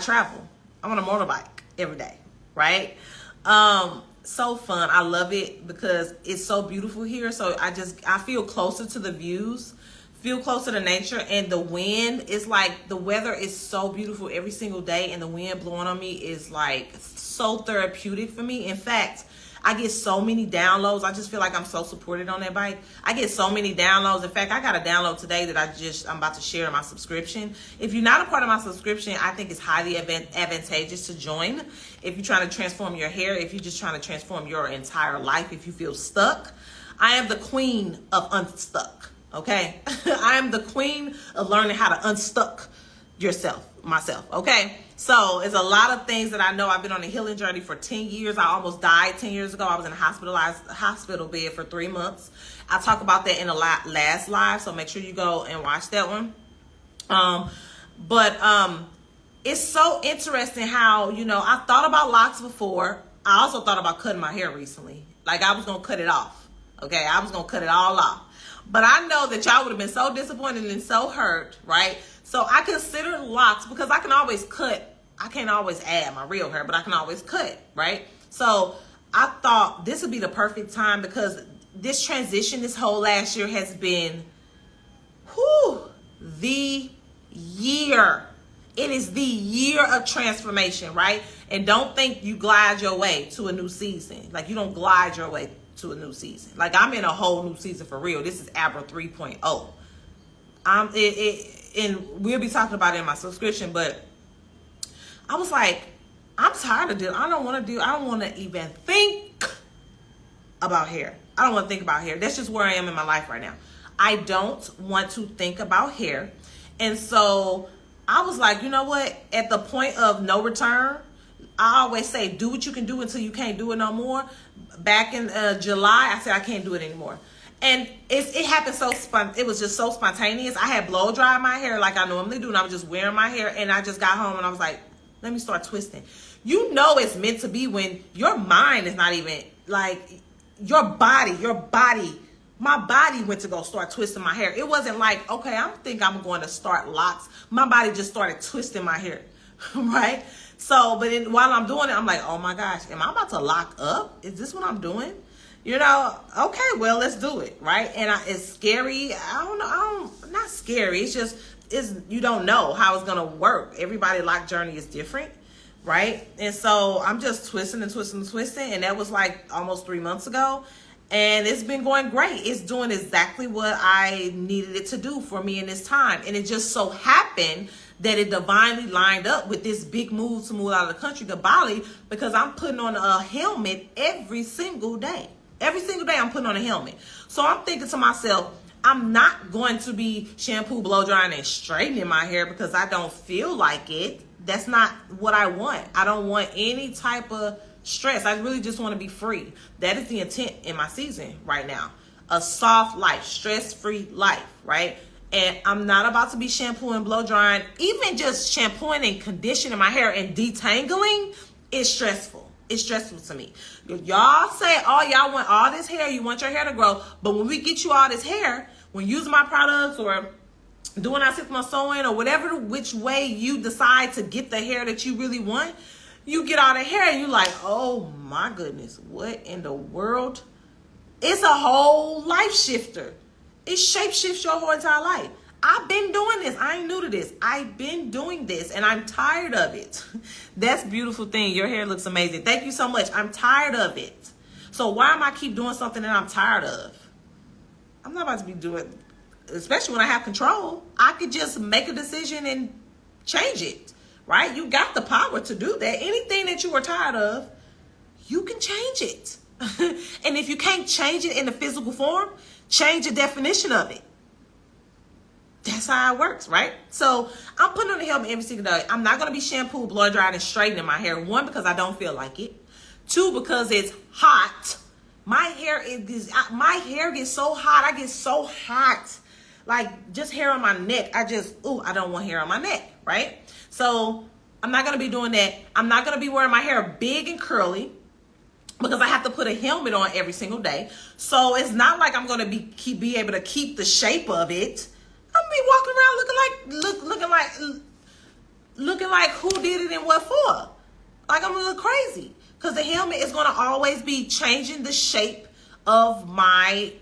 travel. I'm on a motorbike every day, right? So fun. I love it because it's so beautiful here. So I feel closer to the views, feel closer to nature, and the wind is like, the weather is so beautiful every single day, and the wind blowing on me is like so therapeutic for me. In fact, I get so many downloads. I just feel like I'm so supported on that bike. I get so many downloads. In fact, I got a download today that I'm about to share in my subscription. If you're not a part of my subscription, I think it's highly advantageous to join. If you're trying to transform your hair, if you're just trying to transform your entire life, if you feel stuck, I am the queen of unstuck. Okay? I am the queen of learning how to unstuck myself. Okay? So it's a lot of things that I know. I've been on a healing journey for 10 years. I almost died 10 years ago. I was in a hospital bed for 3 months. I talk about that in the last live, so make sure you go and watch that one. But it's so interesting how, I thought about locks before. I also thought about cutting my hair recently. Like, I was going to cut it off. Okay, I was going to cut it all off. But I know that y'all would have been so disappointed and so hurt, right? So I consider locks because I can always cut. I can't always add my real hair, but I can always cut, right? So I thought this would be the perfect time, because this transition, this whole last year has been, the year. It is the year of transformation, right? And don't think you glide your way to a new season. Like, you don't glide your way to a new season. Like, I'm in a whole new season for real. This is Abra 3.0. And we'll be talking about it in my subscription, but I was like, I'm tired of doing. I don't want to even think about hair. I don't want to think about hair. That's just where I am in my life right now. I don't want to think about hair. And so I was like, you know what? At the point of no return, I always say, do what you can do until you can't do it no more. Back in July, I said, I can't do it anymore. And it happened it was just so spontaneous. I had blow dried my hair like I normally do, and I was just wearing my hair, and I just got home and I was like, let me start twisting. It's meant to be when your mind is not even like your body, my body went to go start twisting my hair. It wasn't like, okay, I think I'm going to start locks. My body just started twisting my hair, right? So, but while I'm doing it, I'm like, oh my gosh, am I about to lock up? Is this what I'm doing? You know, okay, well, let's do it, right? And it's scary. I don't know. Not scary. It's just, you don't know how it's going to work. Everybody lock journey is different, right? And so I'm just twisting and twisting and twisting. And that was like almost 3 months ago. And it's been going great. It's doing exactly what I needed it to do for me in this time. And it just so happened that it divinely lined up with this big move to move out of the country to Bali, because I'm putting on a helmet every single day. Every single day I'm putting on a helmet. So I'm thinking to myself, I'm not going to be shampoo, blow drying, and straightening my hair because I don't feel like it. That's not what I want. I don't want any type of stress. I really just want to be free. That is the intent in my season right now. A soft life, stress-free life, right? And I'm not about to be shampooing, blow drying. Even just shampooing and conditioning my hair and detangling is stressful. It's stressful to me. Y'all say, oh, y'all want all this hair. You want your hair to grow. But when we get you all this hair, when using my products or doing our 6 month sewing or whatever, which way you decide to get the hair that you really want, you get all the hair and you're like, oh my goodness, what in the world? It's a whole life shifter. It shape shifts your whole entire life. I've been doing this. I ain't new to this. I've been doing this and I'm tired of it. That's a beautiful thing. Your hair looks amazing. Thank you so much. I'm tired of it. So why am I keep doing something that I'm tired of? I'm not about to be doing, especially when I have control. I could just make a decision and change it, right? You got the power to do that. Anything that you are tired of, you can change it. And if you can't change it in the physical form, change the definition of it. That's how it works, right? So I'm putting on the helmet every single day. I'm not going to be shampoo, blow drying, and straightening my hair. 1, because I don't feel like it. 2, because it's hot. My hair gets so hot. I get so hot. Like just hair on my neck. I don't want hair on my neck, right? So I'm not going to be doing that. I'm not going to be wearing my hair big and curly, because I have to put a helmet on every single day. So it's not like I'm going to be able to keep the shape of it. I'm gonna be walking around looking like who did it and what for. Like I'm gonna look crazy, because the helmet is gonna always be changing the shape of my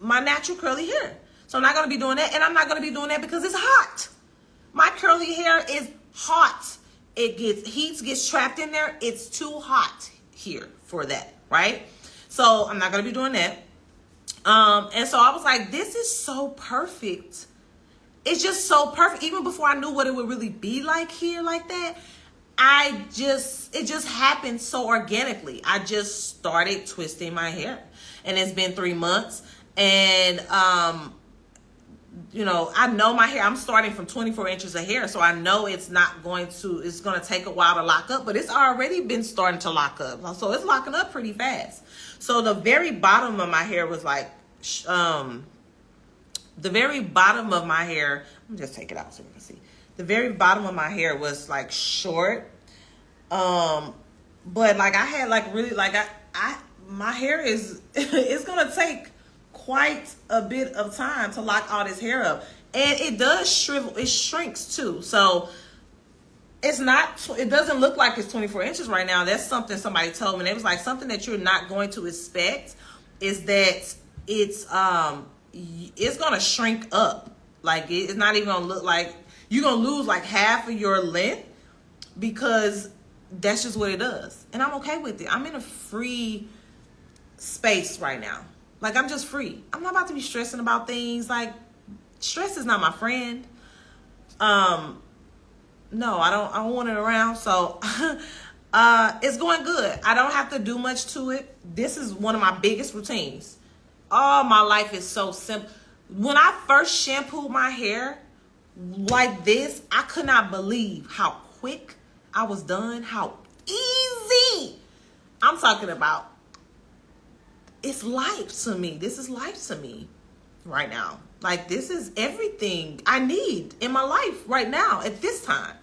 natural curly hair. So I'm not gonna be doing that, and I'm not gonna be doing that because it's hot. My curly hair is hot. Heat gets trapped in there. It's too hot here for that, right? So I'm not gonna be doing that. And so I was like, this is so perfect. It's just so perfect. Even before I knew what it would really be like here like that, it just happened so organically. I just started twisting my hair, and it's been 3 months. And, you know, I know my hair, I'm starting from 24 inches of hair. So I know it's going to take a while to lock up, but it's already been starting to lock up. So it's locking up pretty fast. So the very bottom of my hair was like, the very bottom of my hair, let me just take it out so you can see. The very bottom of my hair was like short. But like I had like really like my hair is, it's going to take quite a bit of time to lock all this hair up. And it does shrivel, it shrinks too. So it doesn't look like it's 24 inches right now. That's something somebody told me. It was like something that you're not going to expect is that it's going to shrink up. Like it's not even going to look like you're going to lose like half of your length, because that's just what it does. And I'm okay with it. I'm in a free space right now. Like I'm just free. I'm not about to be stressing about things. Like stress is not my friend. No, I don't want it around. So it's going good. I don't have to do much to it. This is one of my biggest routines. Oh, my life is so simple. When I first shampooed my hair like this, I could not believe how quick I was done, how easy. I'm talking about, it's life to me. This is life to me right now. Like this is everything I need in my life right now at this time.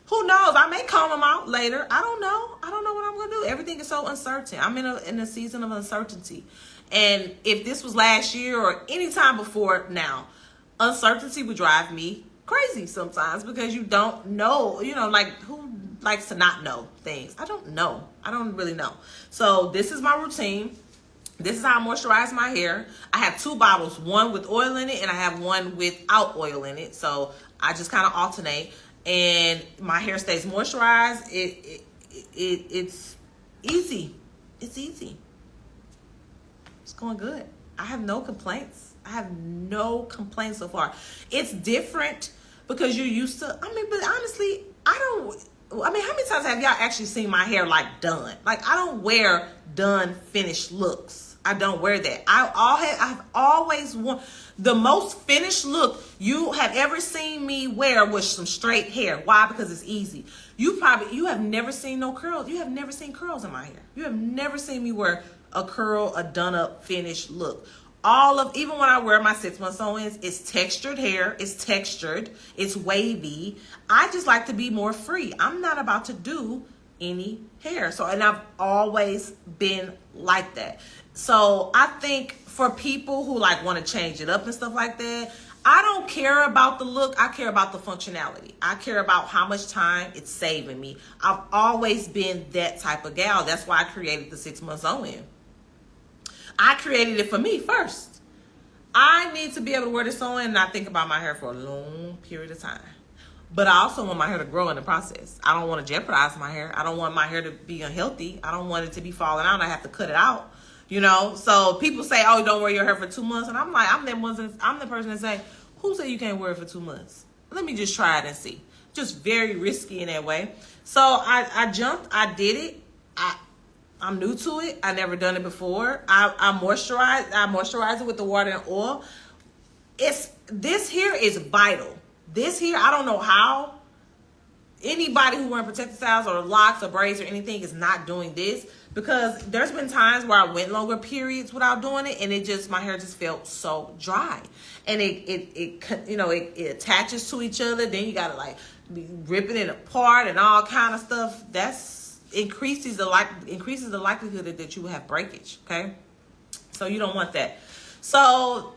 Who knows? I may comb them out later. I don't know. I don't know what I'm going to do. Everything is so uncertain. I'm in a season of uncertainty. And if this was last year or any time before now, uncertainty would drive me crazy sometimes because you don't know, like who likes to not know things? I don't know. I don't really know. So this is my routine. This is how I moisturize my hair. I have 2 bottles, one with oil in it and I have one without oil in it. So I just kind of alternate. And my hair stays moisturized. It's easy. It's easy. It's going good. I have no complaints. I have no complaints so far. It's different because you're used to, but honestly, how many times have y'all actually seen my hair like done? Like I don't wear done finished looks. I don't wear that. I've always worn the most finished look you have ever seen me wear was some straight hair. Why? Because it's easy. You have never seen no curls. You have never seen curls in my hair. You have never seen me wear a curl, a done up finished look. Even when I wear my 6 month sew-ins, it's textured hair. It's textured. It's wavy. I just like to be more free. I'm not about to do any hair. And I've always been like that. So I think for people who like want to change it up and stuff like that, I don't care about the look. I care about the functionality. I care about how much time it's saving me. I've always been that type of gal. That's why I created the 6 month sew-in. I created it for me first. I need to be able to wear this sew-in and not think about my hair for a long period of time. But I also want my hair to grow in the process. I don't want to jeopardize my hair. I don't want my hair to be unhealthy. I don't want it to be falling out and I have to cut it out. So people say, oh, don't wear your hair for 2 months. And I'm like, I'm the person that say, who said you can't wear it for 2 months? Let me just try it and see. Just very risky in that way. So I jumped. I did it. I'm new to it. I never done it before. I moisturize it with the water and oil. This here is vital. This here, I don't know how anybody who wearing protective styles or locks or braids or anything is not doing this, because there's been times where I went longer periods without doing it and my hair just felt so dry, and it attaches to each other. Then you gotta like be ripping it apart and all kind of stuff. That's increases the likelihood that you will have breakage. Okay, so you don't want that. So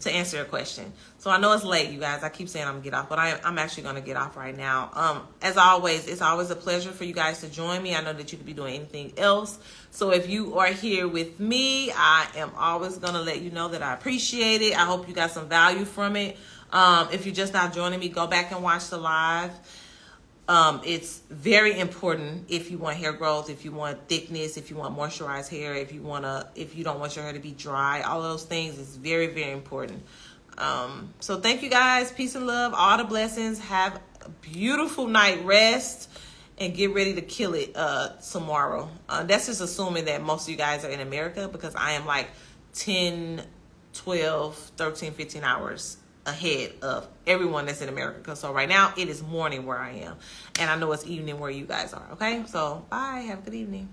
to answer your question, so I know it's late, you guys. I keep saying I'm gonna get off, but I'm actually gonna get off right now. As always, it's always a pleasure for you guys to join me. I know that you could be doing anything else. So if you are here with me, I am always gonna let you know that I appreciate it. I hope you got some value from it. If you're just not joining me, go back and watch the live. It's very important if you want hair growth, if you want thickness, if you want moisturized hair, if you don't want your hair to be dry, all those things is very, very important. So thank you guys. Peace and love. All the blessings. Have a beautiful night rest and get ready to kill it tomorrow. That's just assuming that most of you guys are in America, because I am like 10, 12, 13, 15 hours ahead of everyone that's in America. So right now it is morning where I am, and I know it's evening where you guys are. Okay, so bye. Have a good evening.